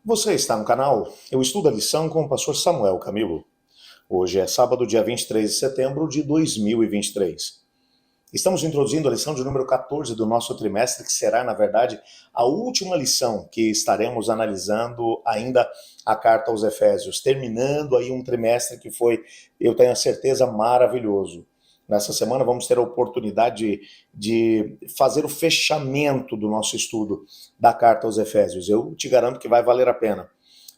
Você está no canal Eu Estudo a Lição com o pastor Samuel Camilo. Hoje é sábado, dia 23 de setembro de 2023. Estamos introduzindo a lição de número 14 do nosso trimestre, que será, na verdade, a última lição que estaremos analisando ainda a carta aos Efésios, terminando aí um trimestre que foi, eu tenho a certeza, maravilhoso. Nessa semana vamos ter a oportunidade de fazer o fechamento do nosso estudo da carta aos Efésios. Eu te garanto que vai valer a pena.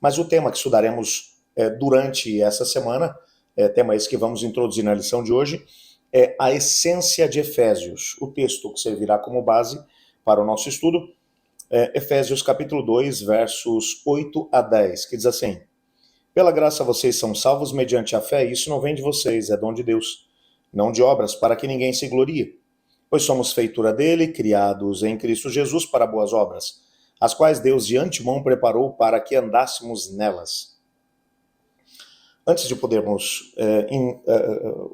Mas o tema que estudaremos durante essa semana, tema esse que vamos introduzir na lição de hoje, é a essência de Efésios. O texto que servirá como base para o nosso estudo é Efésios capítulo 2, versos 8 a 10, que diz assim: Pela graça vocês são salvos mediante a fé, e isso não vem de vocês, é dom de Deus, não de obras, para que ninguém se glorie. Pois somos feitura dele, criados em Cristo Jesus para boas obras, as quais Deus de antemão preparou para que andássemos nelas. Antes de podermos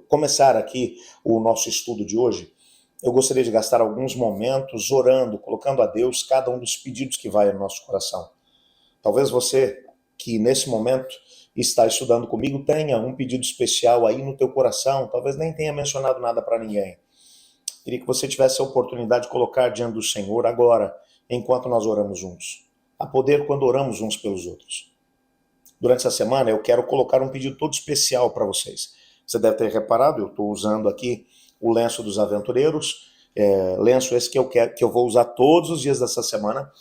começar aqui o nosso estudo de hoje, eu gostaria de gastar alguns momentos orando, colocando a Deus cada um dos pedidos que vai no nosso coração. Talvez você, que nesse momento está estudando comigo, tenha um pedido especial aí no teu coração, talvez nem tenha mencionado nada para ninguém. Queria que você tivesse a oportunidade de colocar diante do Senhor agora, enquanto nós oramos juntos. Há poder quando oramos uns pelos outros. Durante essa semana eu quero colocar um pedido todo especial para vocês. Você deve ter reparado, eu estou usando aqui o lenço dos aventureiros, lenço esse que eu vou usar todos os dias dessa semana,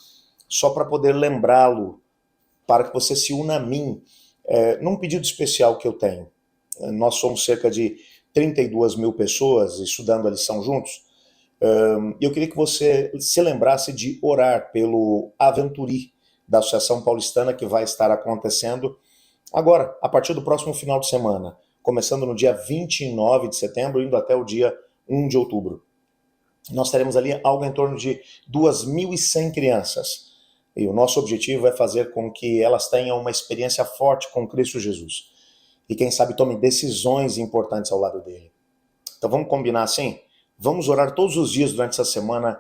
só para poder lembrá-lo, para que você se una a mim, num pedido especial que eu tenho. Nós somos cerca de 32 mil pessoas estudando a lição juntos. Eu queria que você se lembrasse de orar pelo Aventuri da Associação Paulistana, que vai estar acontecendo agora, a partir do próximo final de semana, começando no dia 29 de setembro, indo até o dia 1 de outubro. Nós teremos ali algo em torno de 2.100 crianças. E o nosso objetivo é fazer com que elas tenham uma experiência forte com Cristo Jesus. E quem sabe tomem decisões importantes ao lado dele. Então vamos combinar assim? Vamos orar todos os dias durante essa semana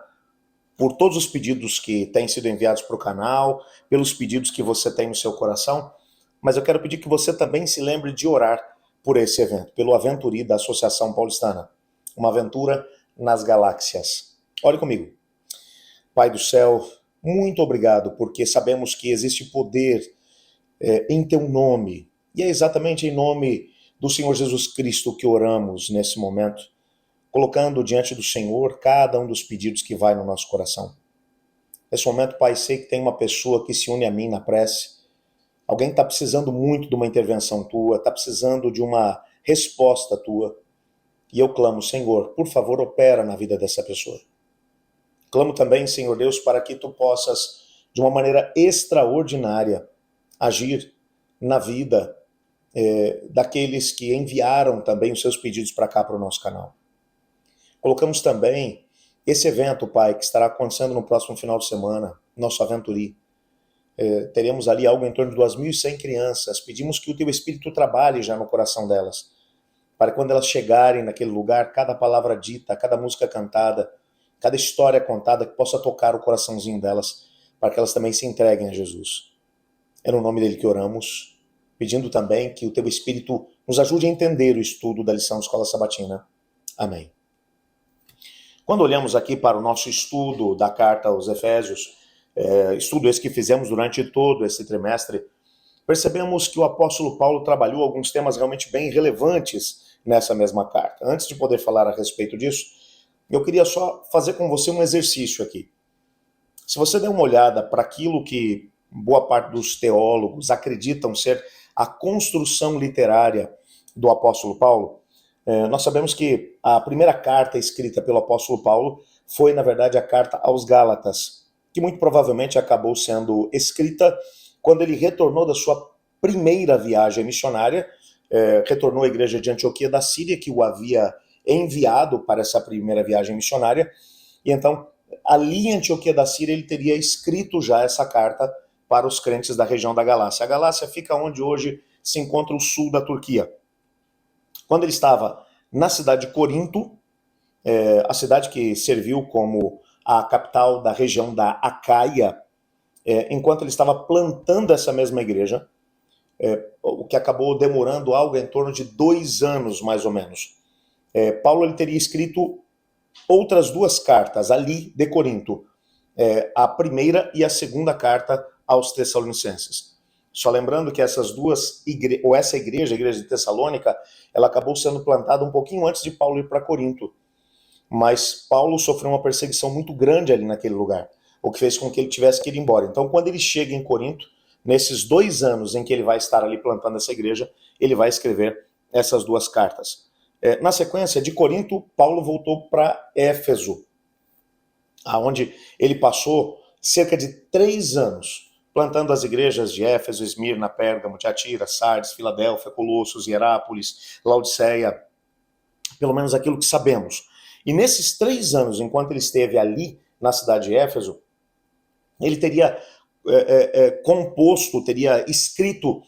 por todos os pedidos que têm sido enviados para o canal, pelos pedidos que você tem no seu coração. Mas eu quero pedir que você também se lembre de orar por esse evento, pelo Aventuri da Associação Paulistana. Uma aventura nas galáxias. Olhe comigo. Pai do céu, muito obrigado, porque sabemos que existe poder em teu nome. E é exatamente em nome do Senhor Jesus Cristo que oramos nesse momento, colocando diante do Senhor cada um dos pedidos que vai no nosso coração. Nesse momento, Pai, sei que tem uma pessoa que se une a mim na prece. Alguém está precisando muito de uma intervenção tua, está precisando de uma resposta tua. E eu clamo, Senhor, por favor, opera na vida dessa pessoa. Clamo também, Senhor Deus, para que tu possas, de uma maneira extraordinária, agir na vida daqueles que enviaram também os seus pedidos para cá, para o nosso canal. Colocamos também esse evento, Pai, que estará acontecendo no próximo final de semana, nosso Aventuri. Teremos ali algo em torno de 2.100 crianças. Pedimos que o teu Espírito trabalhe já no coração delas, para quando elas chegarem naquele lugar, cada palavra dita, cada música cantada, cada história contada, que possa tocar o coraçãozinho delas, para que elas também se entreguem a Jesus. É no nome dele que oramos, pedindo também que o teu Espírito nos ajude a entender o estudo da lição Escola Sabatina. Amém. Quando olhamos aqui para o nosso estudo da carta aos Efésios, estudo esse que fizemos durante todo esse trimestre, percebemos que o apóstolo Paulo trabalhou alguns temas realmente bem relevantes nessa mesma carta. Antes de poder falar a respeito disso, eu queria só fazer com você um exercício aqui. Se você der uma olhada para aquilo que boa parte dos teólogos acreditam ser a construção literária do apóstolo Paulo, nós sabemos que a primeira carta escrita pelo apóstolo Paulo foi, na verdade, a carta aos Gálatas, que muito provavelmente acabou sendo escrita quando ele retornou da sua primeira viagem missionária, retornou à igreja de Antioquia da Síria, que o havia enviado para essa primeira viagem missionária, e então, ali em Antioquia da Síria, ele teria escrito já essa carta para os crentes da região da Galácia. A Galácia fica onde hoje se encontra o sul da Turquia. Quando ele estava na cidade de Corinto, a cidade que serviu como a capital da região da Acaia, enquanto ele estava plantando essa mesma igreja, o que acabou demorando algo em torno de 2 anos, mais ou menos. Paulo ele teria escrito outras 2 cartas ali de Corinto, a primeira e a segunda carta aos Tessalonicenses. Só lembrando que essas duas essa igreja, a igreja de Tessalônica, ela acabou sendo plantada um pouquinho antes de Paulo ir para Corinto. Mas Paulo sofreu uma perseguição muito grande ali naquele lugar, o que fez com que ele tivesse que ir embora. Então, quando ele chega em Corinto, nesses 2 anos em que ele vai estar ali plantando essa igreja, ele vai escrever essas 2 cartas. Na sequência, de Corinto, Paulo voltou para Éfeso, aonde ele passou cerca de 3 anos plantando as igrejas de Éfeso, Esmirna, Pérgamo, Tiatira, Sardes, Filadélfia, Colossos, Hierápolis, Laodiceia, pelo menos aquilo que sabemos. E nesses 3 anos, enquanto ele esteve ali na cidade de Éfeso, ele teria composto, teria escrito,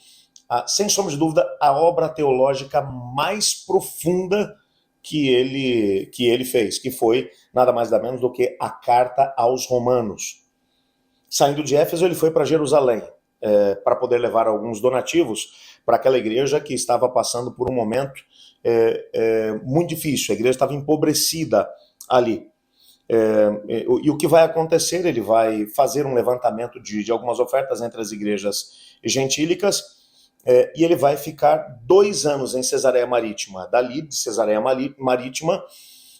sem sombra de dúvida, a obra teológica mais profunda que ele fez, que foi nada mais nada menos do que a carta aos Romanos. Saindo de Éfeso, ele foi para Jerusalém, para poder levar alguns donativos para aquela igreja que estava passando por um momento muito difícil. A igreja estava empobrecida ali. E o que vai acontecer? Ele vai fazer um levantamento de algumas ofertas entre as igrejas gentílicas, e ele vai ficar 2 anos em Cesareia Marítima. Dali, de Cesareia Marítima,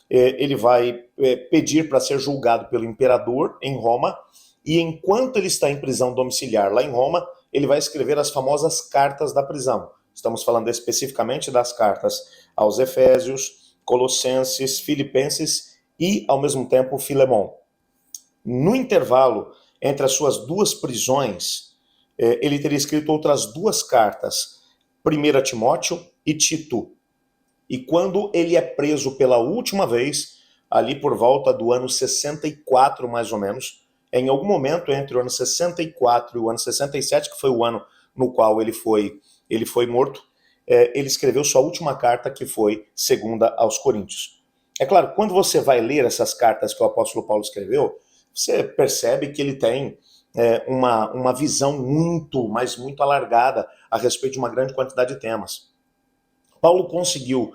ele vai pedir para ser julgado pelo imperador em Roma, e enquanto ele está em prisão domiciliar lá em Roma, ele vai escrever as famosas cartas da prisão. Estamos falando especificamente das cartas aos Efésios, Colossenses, Filipenses e, ao mesmo tempo, Filemon. No intervalo entre as suas 2 prisões, ele teria escrito outras 2 cartas, 1 Timóteo e Tito. E quando ele é preso pela última vez, ali por volta do ano 64, mais ou menos, em algum momento entre o ano 64 e o ano 67, que foi o ano no qual ele foi morto, ele escreveu sua última carta, que foi 2 aos Coríntios. É claro, quando você vai ler essas cartas que o apóstolo Paulo escreveu, você percebe que ele tem uma visão muito, mas muito alargada a respeito de uma grande quantidade de temas. Paulo conseguiu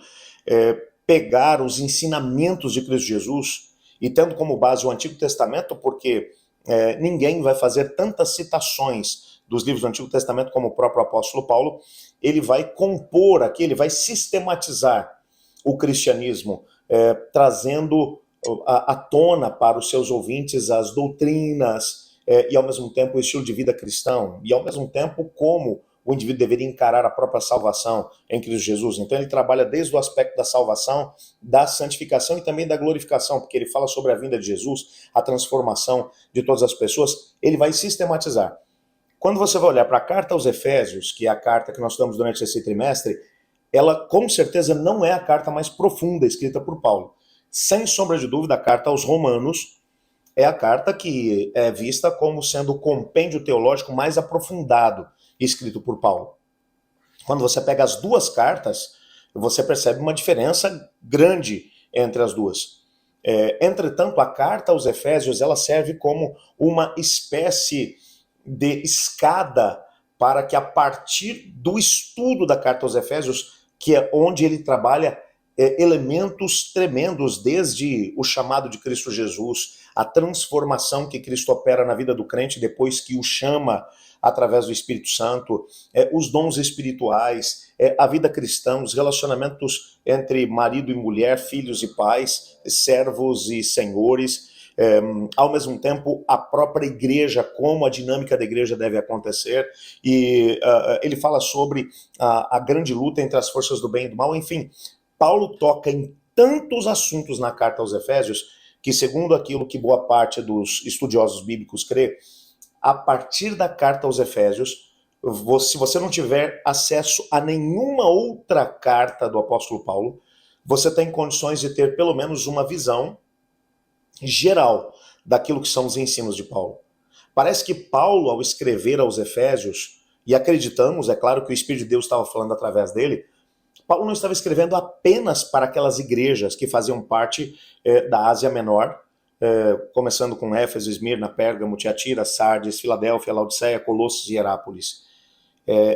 pegar os ensinamentos de Cristo Jesus e tendo como base o Antigo Testamento, porque ninguém vai fazer tantas citações dos livros do Antigo Testamento como o próprio apóstolo Paulo. Ele vai compor aqui, ele vai sistematizar o cristianismo, trazendo à tona para os seus ouvintes as doutrinas e ao mesmo tempo o estilo de vida cristão, e ao mesmo tempo como o indivíduo deveria encarar a própria salvação em Cristo Jesus. Então ele trabalha desde o aspecto da salvação, da santificação e também da glorificação, porque ele fala sobre a vinda de Jesus, a transformação de todas as pessoas. Ele vai sistematizar. Quando você vai olhar para a carta aos Efésios, que é a carta que nós estudamos durante esse trimestre, ela com certeza não é a carta mais profunda escrita por Paulo. Sem sombra de dúvida, a carta aos Romanos é a carta que é vista como sendo o compêndio teológico mais aprofundado escrito por Paulo. Quando você pega as 2 cartas, você percebe uma diferença grande entre as 2. Entretanto, a carta aos Efésios, ela serve como uma espécie de escada para que, a partir do estudo da carta aos Efésios, que é onde ele trabalha elementos tremendos, desde o chamado de Cristo Jesus, a transformação que Cristo opera na vida do crente depois que o chama através do Espírito Santo, os dons espirituais, a vida cristã, os relacionamentos entre marido e mulher, filhos e pais, servos e senhores, ao mesmo tempo a própria igreja, como a dinâmica da igreja deve acontecer, e ele fala sobre a grande luta entre as forças do bem e do mal. Enfim, Paulo toca em tantos assuntos na carta aos Efésios, que segundo aquilo que boa parte dos estudiosos bíblicos crê, a partir da carta aos Efésios, se você não tiver acesso a nenhuma outra carta do apóstolo Paulo, você tem condições de ter pelo menos uma visão geral daquilo que são os ensinos de Paulo. Parece que Paulo, ao escrever aos Efésios, e acreditamos, é claro que o Espírito de Deus estava falando através dele, Paulo não estava escrevendo apenas para aquelas igrejas que faziam parte da Ásia Menor, começando com Éfeso, Esmirna, Pérgamo, Tiatira, Sardes, Filadélfia, Laodiceia, Colossos e Herápolis.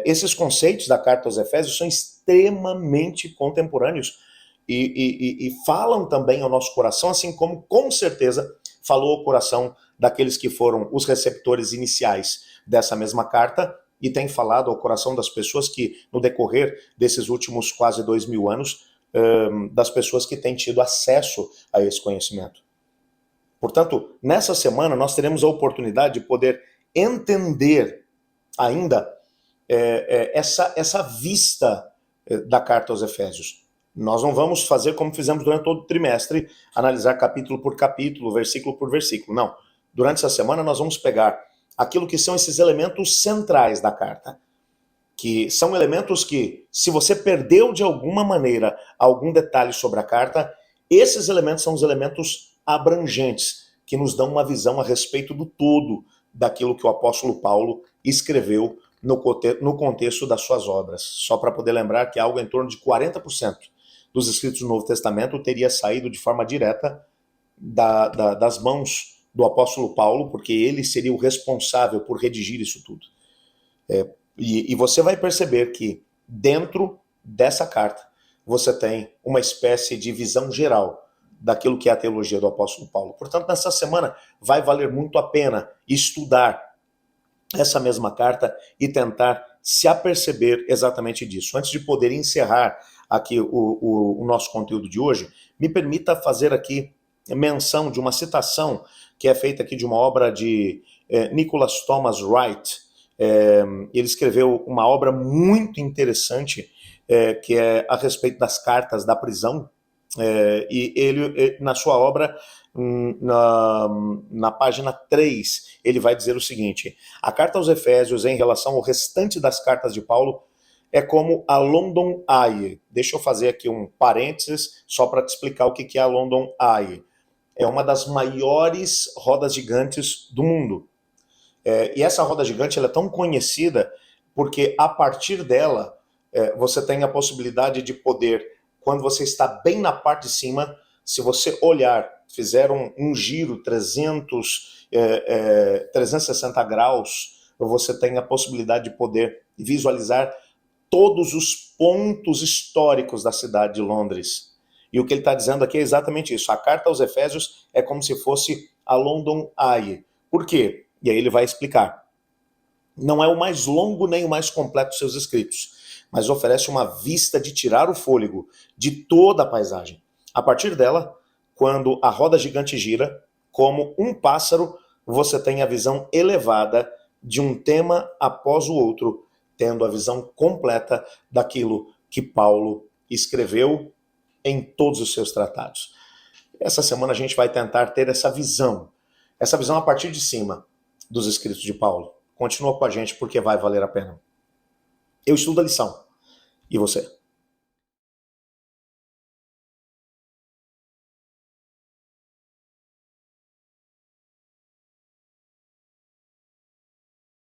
Esses conceitos da carta aos Efésios são extremamente contemporâneos e falam também ao nosso coração, assim como com certeza falou ao coração daqueles que foram os receptores iniciais dessa mesma carta e tem falado ao coração das pessoas que, no decorrer desses últimos quase 2000 anos, das pessoas que têm tido acesso a esse conhecimento. Portanto, nessa semana nós teremos a oportunidade de poder entender ainda essa vista da carta aos Efésios. Nós não vamos fazer como fizemos durante todo o trimestre, analisar capítulo por capítulo, versículo por versículo. Não. Durante essa semana nós vamos pegar aquilo que são esses elementos centrais da carta, que são elementos que, se você perdeu de alguma maneira algum detalhe sobre a carta, esses elementos são os elementos abrangentes, que nos dão uma visão a respeito do todo daquilo que o apóstolo Paulo escreveu no contexto das suas obras. Só para poder lembrar que algo em torno de 40% dos escritos do Novo Testamento teria saído de forma direta das mãos do apóstolo Paulo, porque ele seria o responsável por redigir isso tudo. E você vai perceber que dentro dessa carta você tem uma espécie de visão geral daquilo que é a teologia do apóstolo Paulo. Portanto, nessa semana vai valer muito a pena estudar essa mesma carta e tentar se aperceber exatamente disso. Antes de poder encerrar aqui o nosso conteúdo de hoje, me permita fazer aqui menção de uma citação que é feita aqui de uma obra de Nicholas Thomas Wright. Ele escreveu uma obra muito interessante que é a respeito das cartas da prisão, e ele, na sua obra, na página 3, ele vai dizer o seguinte: a carta aos Efésios, em relação ao restante das cartas de Paulo, é como a London Eye. Deixa eu fazer aqui um parênteses só para te explicar o que é a London Eye. É uma das maiores rodas gigantes do mundo. E essa roda gigante ela é tão conhecida porque, a partir dela, você tem a possibilidade de poder, quando você está bem na parte de cima, se você olhar, fizer um giro 360 graus, você tem a possibilidade de poder visualizar todos os pontos históricos da cidade de Londres. E o que ele está dizendo aqui é exatamente isso. A carta aos Efésios é como se fosse a London Eye. Por quê? E aí ele vai explicar. Não é o mais longo nem o mais completo dos seus escritos, mas oferece uma vista de tirar o fôlego de toda a paisagem. A partir dela, quando a roda gigante gira, como um pássaro, você tem a visão elevada de um tema após o outro, tendo a visão completa daquilo que Paulo escreveu em todos os seus tratados. Essa semana a gente vai tentar ter essa visão a partir de cima dos escritos de Paulo. Continua com a gente porque vai valer a pena. Eu estudo a lição. E você?